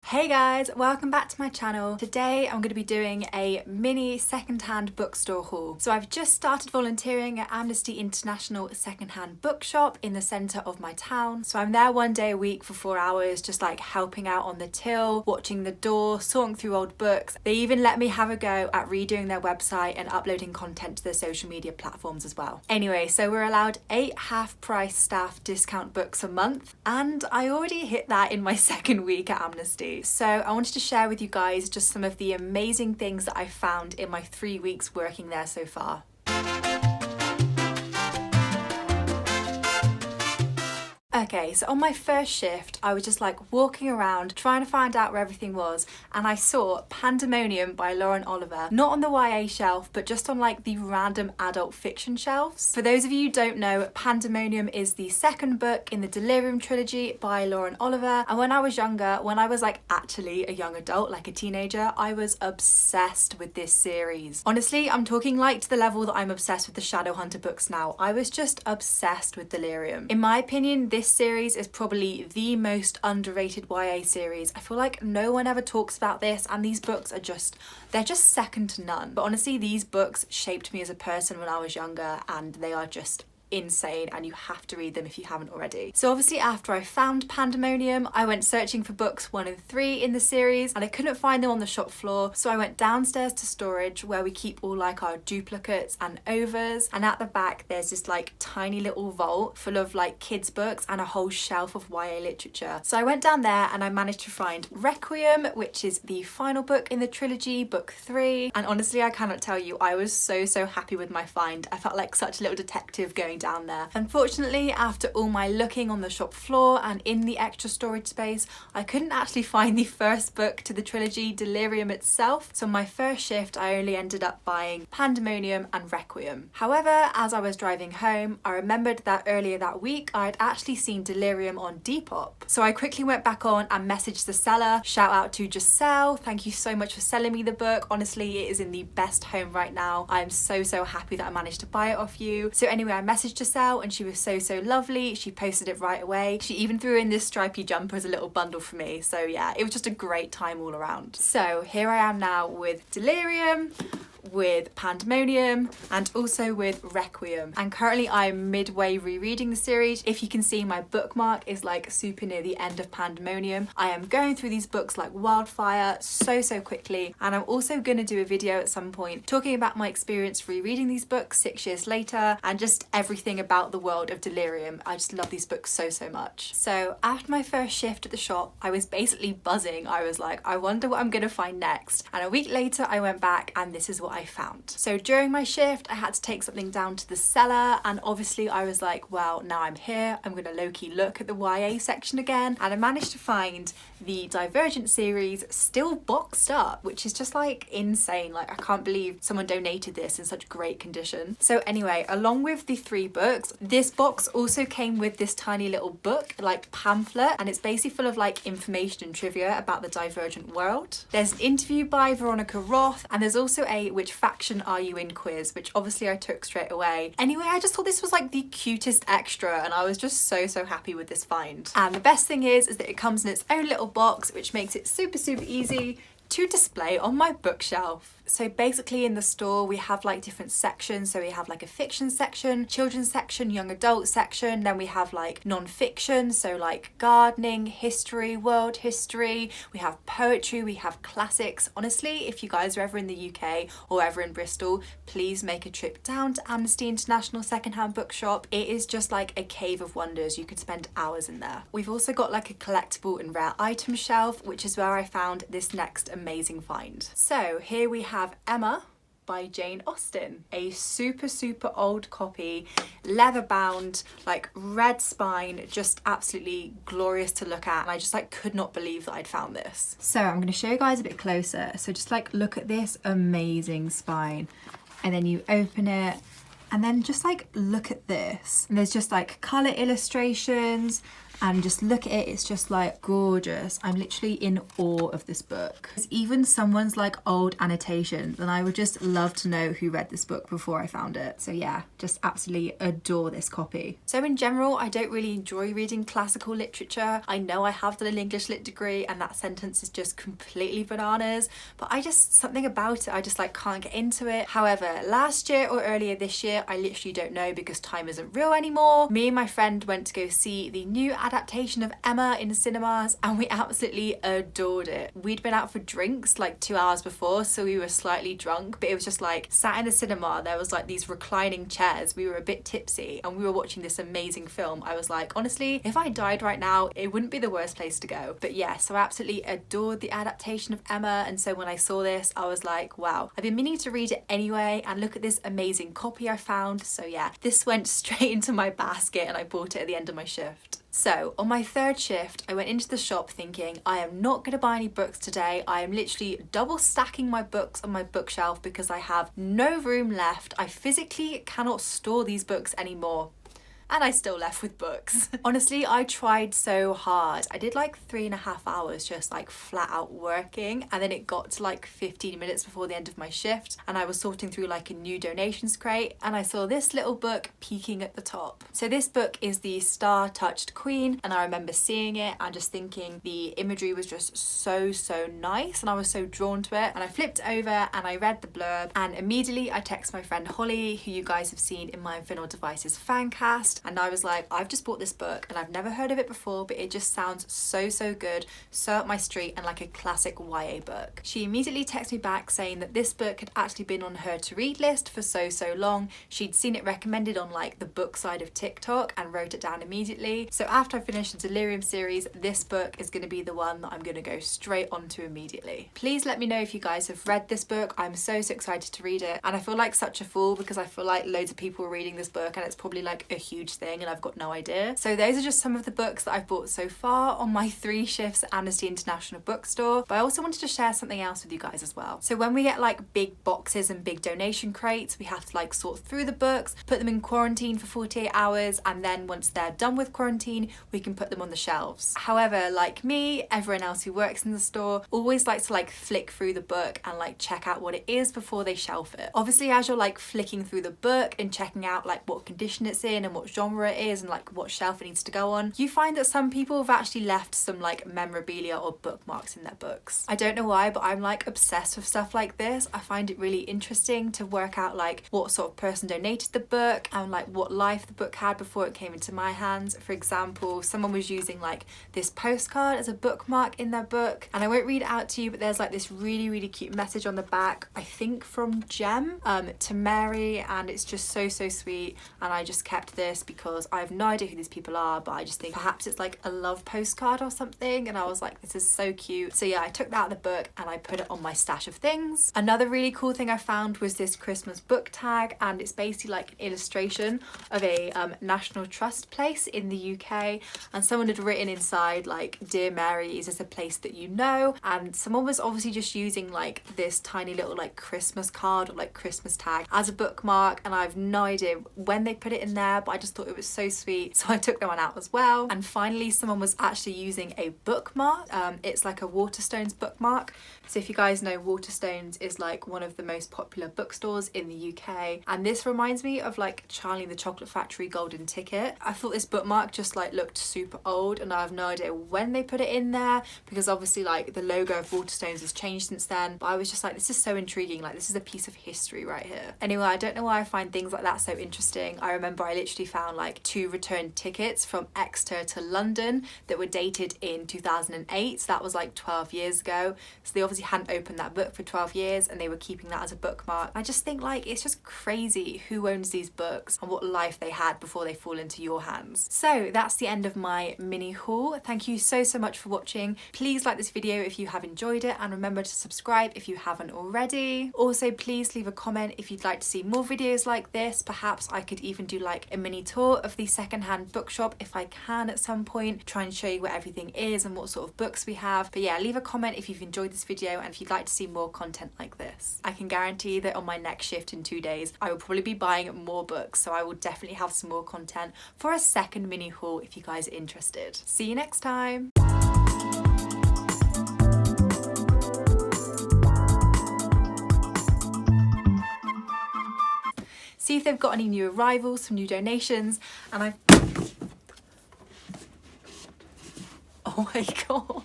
Hey guys, welcome back to my channel. Today I'm going to be doing a mini secondhand bookstore haul. So I've just started volunteering at Amnesty International secondhand bookshop in the centre of my town. So I'm there one day a week for 4 hours, just like helping out on the till, watching the door, sorting through old books. They even let me have a go at redoing their website and uploading content to their social media platforms as well. Anyway, so we're allowed 8 half-price staff discount books a month, and I already hit that in my second week at Amnesty. So I wanted to share with you guys just some of the amazing things that I found in my 3 weeks working there so far. Okay, so on my first shift, I was just like walking around trying to find out where everything was, and I saw Pandemonium by Lauren Oliver, not on the YA shelf, but just on like the random adult fiction shelves. For those of you who don't know, Pandemonium is the second book in the Delirium trilogy by Lauren Oliver, and when I was younger, when I was like actually a young adult, like a teenager, I was obsessed with this series. Honestly, I'm talking like to the level that I'm obsessed with the Shadowhunter books now. I was just obsessed with Delirium. In my opinion, this series is probably the most underrated YA series. I feel like no one ever talks about this, and these books are they're just second to none. But honestly, these books shaped me as a person when I was younger, and they are just insane, and you have to read them if you haven't already. So obviously after I found Pandemonium, I went searching for books 1 and 3 in the series, and I couldn't find them on the shop floor, so I went downstairs to storage where we keep all like our duplicates and overs, and at the back there's this like tiny little vault full of like kids books and a whole shelf of YA literature. So I went down there and I managed to find Requiem, which is the final book in the trilogy, book 3, and honestly I cannot tell you, I was so happy with my find. I felt like such a little detective going down there. Unfortunately, after all my looking on the shop floor and in the extra storage space, I couldn't actually find the first book to the trilogy, Delirium itself, so on my first shift I only ended up buying Pandemonium and Requiem. However, as I was driving home, I remembered that earlier that week I had actually seen Delirium on Depop. So I quickly went back on and messaged the seller. Shout out to Giselle, thank you so much for selling me the book. Honestly, it is in the best home right now. I'm so happy that I managed to buy it off you. So anyway, I messaged Giselle and she was so lovely. She posted it right away. She even threw in this stripy jumper as a little bundle for me. So yeah, it was just a great time all around. So here I am now with Delirium, with Pandemonium, and also with Requiem, and currently I'm midway rereading the series. If you can see, my bookmark is like super near the end of Pandemonium. I am going through these books like wildfire so quickly, and I'm also going to do a video at some point talking about my experience rereading these books 6 years later and just everything about the world of Delirium. I just love these books so much. So after my first shift at the shop, I was basically buzzing. I was like, I wonder what I'm going to find next, and a week later I went back and this is what I found. So during my shift I had to take something down to the cellar, and obviously I was like, well, now I'm here, I'm gonna low-key look at the YA section again, and I managed to find the Divergent series still boxed up, which is just like insane. Like, I can't believe someone donated this in such great condition. So anyway, along with the 3 books, this box also came with this tiny little book, like pamphlet, and it's basically full of like information and trivia about the Divergent world. There's an interview by Veronica Roth, and there's also a which faction are you in quiz, which obviously I took straight away. Anyway, I just thought this was like the cutest extra, and I was just so happy with this find. And the best thing is that it comes in its own little box, which makes it super easy to display on my bookshelf. So basically in the store we have like different sections. So we have like a fiction section, children's section, young adult section, then we have like non-fiction, so like gardening, history, world history, we have poetry, we have classics. Honestly, if you guys are ever in the UK or ever in Bristol, please make a trip down to Amnesty International secondhand bookshop. It is just like a cave of wonders. You could spend hours in there. We've also got like a collectible and rare item shelf, which is where I found this next amazing find. So here we have Emma by Jane Austen, a super old copy, leather bound, like red spine, just absolutely glorious to look at, and I just like could not believe that I'd found this. So I'm going to show you guys a bit closer. So just like look at this amazing spine, and then you open it, and then just like look at this, and there's just like colour illustrations and just look at it, it's just like gorgeous. I'm literally in awe of this book. There's even someone's like old annotations, and I would just love to know who read this book before I found it. So yeah, just absolutely adore this copy. So in general, I don't really enjoy reading classical literature. I know I have done an English lit degree and that sentence is just completely bananas, but I just, something about it, I just like can't get into it. However, last year or earlier this year, I literally don't know because time isn't real anymore, me and my friend went to go see the new adaptation of Emma in the cinemas and we absolutely adored it. We'd been out for drinks like 2 hours before, so we were slightly drunk, but it was just like sat in the cinema, there was like these reclining chairs, we were a bit tipsy and we were watching this amazing film. I was like, honestly, if I died right now, it wouldn't be the worst place to go. But yeah, so I absolutely adored the adaptation of Emma, and so when I saw this, I was like, wow, I've been meaning to read it anyway, and look at this amazing copy I found. So yeah, this went straight into my basket and I bought it at the end of my shift. So on my third shift, I went into the shop thinking, I am not going to buy any books today. I am literally double stacking my books on my bookshelf because I have no room left. I physically cannot store these books anymore. And I still left with books. Honestly, I tried so hard. I did like 3.5 hours just like flat out working, and then it got to like 15 minutes before the end of my shift and I was sorting through like a new donations crate and I saw this little book peeking at the top. So this book is the Star Touched Queen, and I remember seeing it and just thinking the imagery was just so nice and I was so drawn to it, and I flipped over and I read the blurb and immediately I text my friend Holly, who you guys have seen in my Infinal Devices fan cast, and I was like, I've just bought this book and I've never heard of it before, but it just sounds so good, so up my street and like a classic YA book. She immediately texted me back saying that this book had actually been on her to read list for so long. She'd seen it recommended on like the book side of TikTok and wrote it down immediately. So after I finish the Delirium series, this book is going to be the one that I'm going to go straight onto immediately. Please let me know if you guys have read this book. I'm so excited to read it, and I feel like such a fool because I feel like loads of people are reading this book and it's probably like a huge thing and I've got no idea. So those are just some of the books that I've bought so far on my 3 shifts at Amnesty International Bookstore, but I also wanted to share something else with you guys as well. So when we get like big boxes and big donation crates, we have to like sort through the books, put them in quarantine for 48 hours, and then once they're done with quarantine, we can put them on the shelves. However, like me, everyone else who works in the store always likes to like flick through the book and like check out what it is before they shelf it. Obviously, as you're like flicking through the book and checking out like what condition it's in and what genre it is and like what shelf it needs to go on, you find that some people have actually left some like memorabilia or bookmarks in their books. I don't know why, but I'm like obsessed with stuff like this. I find it really interesting to work out like what sort of person donated the book and like what life the book had before it came into my hands. For example, someone was using like this postcard as a bookmark in their book, and I won't read it out to you, but there's like this really cute message on the back, I think from Jem to Mary, and it's just so sweet, and I just kept this because I have no idea who these people are, but I just think perhaps it's like a love postcard or something, and I was like, this is so cute. So yeah, I took that out of the book and I put it on my stash of things. Another really cool thing I found was this Christmas book tag, and it's basically like an illustration of a National Trust place in the UK, and someone had written inside like, Dear Mary, is this a place that you know? And someone was obviously just using like this tiny little like Christmas card or like Christmas tag as a bookmark, and I have no idea when they put it in there, but I just thought it was so sweet, so I took that one out as well. And finally, someone was actually using a bookmark. It's like a Waterstones bookmark. So if you guys know, Waterstones is like one of the most popular bookstores in the UK, and this reminds me of like Charlie and the Chocolate Factory golden ticket. I thought this bookmark just like looked super old, and I have no idea when they put it in there because obviously like the logo of Waterstones has changed since then, but I was just like, this is so intriguing, like this is a piece of history right here. Anyway, I don't know why I find things like that so interesting. I remember I literally found like 2 return tickets from Exeter to London that were dated in 2008, so that was like 12 years ago. So they obviously hadn't opened that book for 12 years and they were keeping that as a bookmark. I just think like it's just crazy who owns these books and what life they had before they fall into your hands. So that's the end of my mini haul. Thank you so much for watching. Please like this video if you have enjoyed it, and remember to subscribe if you haven't already. Also, please leave a comment if you'd like to see more videos like this. Perhaps I could even do like a mini tour of the secondhand bookshop if I can at some point, try and show you where everything is and what sort of books we have. But yeah, leave a comment if you've enjoyed this video and if you'd like to see more content like this. I can guarantee that on my next shift in 2 days, I will probably be buying more books, so I will definitely have some more content for a second mini haul if you guys are interested. See you next time. See if they've got any new arrivals, some new donations, and oh my god.